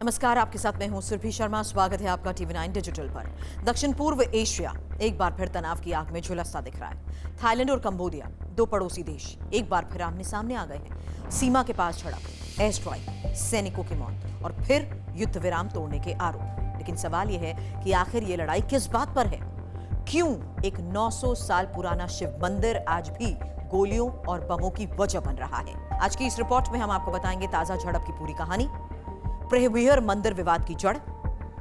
नमस्कार, आपके साथ मैं हूं सुरभि शर्मा। स्वागत है आपका टीवी9 डिजिटल पर। दक्षिण पूर्व एशिया एक बार फिर तनाव की आग में झुलसता दिख रहा है। थाईलैंड और कंबोडिया, दो पड़ोसी देश, एक बार फिर आमने सामने आ गए हैं। सीमा के पास झड़प, एयर स्ट्राइक, सैनिकों की मौत और फिर युद्ध विराम तोड़ने के आरोप। लेकिन सवाल यह है कि आखिर ये लड़ाई किस बात पर है? क्यों एक 900 साल पुराना शिव मंदिर आज भी गोलियों और बमों की वजह बन रहा है? आज की इस रिपोर्ट में हम आपको बताएंगे ताजा झड़प की पूरी कहानी, प्रेहवियर मंदिर विवाद की जड़,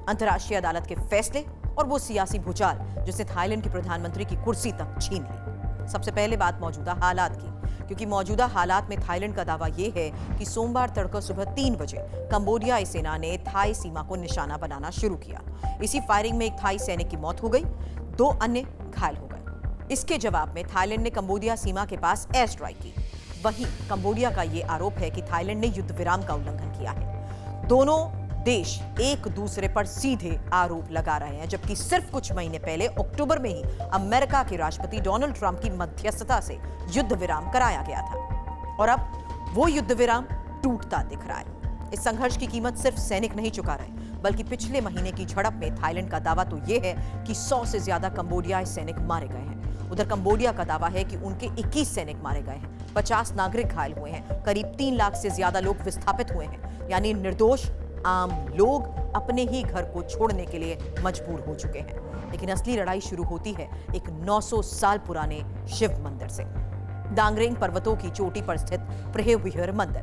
अंतर्राष्ट्रीय अदालत के फैसले और वो सियासी भूचाल जिसने थाईलैंड के प्रधानमंत्री की कुर्सी तक छीन ली। सबसे पहले बात मौजूदा हालात की, क्योंकि मौजूदा हालात में थाईलैंड का दावा यह है कि सोमवार तड़का सुबह 3 बजे कंबोडियाई सेना ने थाई सीमा को निशाना बनाना शुरू किया। इसी फायरिंग में एक थाई सैनिक की मौत हो गई, 2 अन्य घायल हो गए। इसके जवाब में थाईलैंड ने कंबोडिया सीमा के पास एयर स्ट्राइक की। वहीं कंबोडिया का यह आरोप है कि थाईलैंड ने युद्ध विराम का उल्लंघन किया है। दोनों देश एक दूसरे पर सीधे आरोप लगा रहे हैं, जबकि सिर्फ कुछ महीने पहले अक्टूबर में ही अमेरिका के राष्ट्रपति डोनाल्ड ट्रंप की मध्यस्थता से युद्ध विराम कराया गया था और अब वो युद्ध विराम टूटता दिख रहा है। इस संघर्ष की कीमत सिर्फ सैनिक नहीं चुका रहे, बल्कि पिछले महीने की झड़प में थाईलैंड का दावा तो यह है कि 100 से ज्यादा कंबोडियाई सैनिक मारे गए हैं। उधर कंबोडिया का दावा है कि उनके 21 सैनिक मारे गए हैं, 50 नागरिक घायल हुए हैं, करीब 3 लाख से ज्यादा लोग विस्थापित हुए हैं, यानी निर्दोष आम लोग अपने ही घर को छोड़ने के लिए मजबूर हो चुके हैं। लेकिन असली लड़ाई शुरू होती है एक 900 साल पुराने शिव मंदिर से। दांगरेंग पर्वतों की चोटी पर स्थित प्रेहवियर मंदिर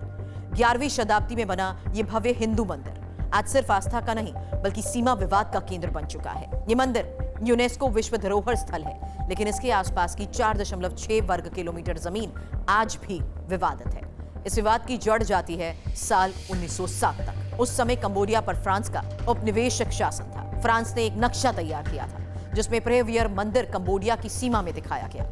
11वीं शताब्दी में बना ये भव्य हिंदू मंदिर आज सिर्फ आस्था का नहीं बल्कि सीमा विवाद का केंद्र बन चुका है। ये मंदिर यूनेस्को विश्व धरोहर स्थल है, लेकिन इसके आसपास की 4.6 वर्ग किलोमीटर जमीन आज भी विवादित है। इस विवाद की जड़ जाती है साल 1907 तक। उस समय कंबोडिया पर फ्रांस का उपनिवेशक शासन था। फ्रांस ने एक नक्शा तैयार किया था जिसमें प्रेहवियर मंदिर कंबोडिया की सीमा में दिखाया गया।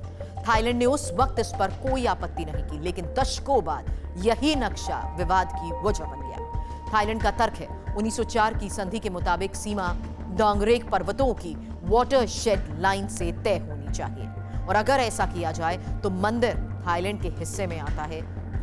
थाईलैंड ने उस वक्त इस पर कोई आपत्ति नहीं की, लेकिन दशकों बाद यही नक्शा विवाद की वजह बन गया। थाईलैंड का तर्क है 1904 की संधि के मुताबिक सीमा दांगरेंग पर्वतों की वाटरशेड लाइन से तय होनी चाहिए और अगर ऐसा किया जाए तो मंदिर थाईलैंड के हिस्से में आता है।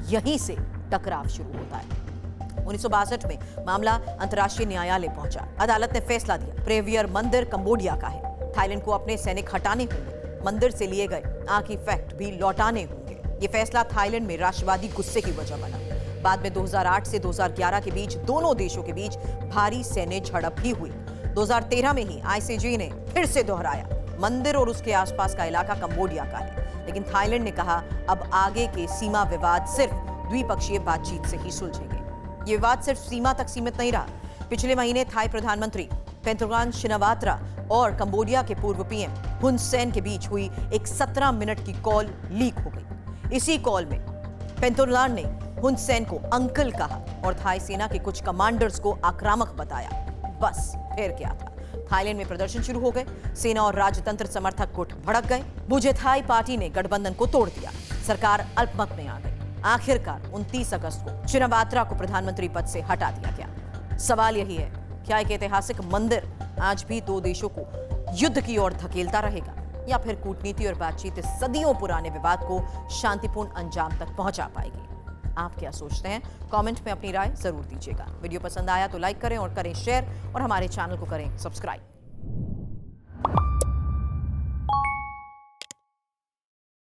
यहीं से टकराव शुरू होता है। 1962 में मामला अंतर्राष्ट्रीय न्यायालय पहुंचा। अदालत ने फैसला दिया प्रेहवियर मंदिर कंबोडिया का है। थाईलैंड को अपने सैनिक हटाने होंगे, मंदिर से लिए गए आर्टिफैक्ट भी लौटाने होंगे। यह फैसला थाईलैंड में राष्ट्रवादी गुस्से की वजह बना। बाद में 2008 से 2011 के बीच दोनों देशों के बीच भारी सैन्य झड़प भी हुई। 2013 में ही आईसीजे ने फिर से दोहराया मंदिर और उसके आसपास का इलाका कंबोडिया का है, लेकिन थाईलैंड ने कहा अब आगे के सीमा विवाद सिर्फ द्विपक्षीय बातचीत से ही सुलझेंगे। ये विवाद सिर्फ सीमा तक सीमित नहीं रहा। पिछले महीने थाई प्रधानमंत्री पेंटोरगान शिनावात्रा और कंबोडिया के पूर्व पीएम हुन सेन के बीच हुई एक 17 मिनट की कॉल लीक हो गई। इसी कॉल में पेंटोरगान ने हुन सेन को अंकल कहा और थाई सेना के कुछ कमांडर्स को आक्रामक बताया। बस फिर क्या था, थाईलैंड में प्रदर्शन शुरू हो गए। सेना और राजतंत्र समर्थक गुट भड़क गए। बुझे थाई पार्टी ने गठबंधन को तोड़ दिया। सरकार अल्पमत में आ गई। आखिरकार 29 अगस्त को शिनावात्रा को प्रधानमंत्री पद से हटा दिया गया। सवाल यही है, क्या एक ऐतिहासिक मंदिर आज भी दो देशों को युद्ध की ओर धकेलता रहेगा या फिर कूटनीति और बातचीत इस सदियों पुराने विवाद को शांतिपूर्ण अंजाम तक पहुंचा पाएगी? आप क्या सोचते हैं? कमेंट में अपनी राय जरूर दीजिएगा। वीडियो पसंद आया तो लाइक करें और करें शेयर और हमारे चैनल को करें सब्सक्राइब।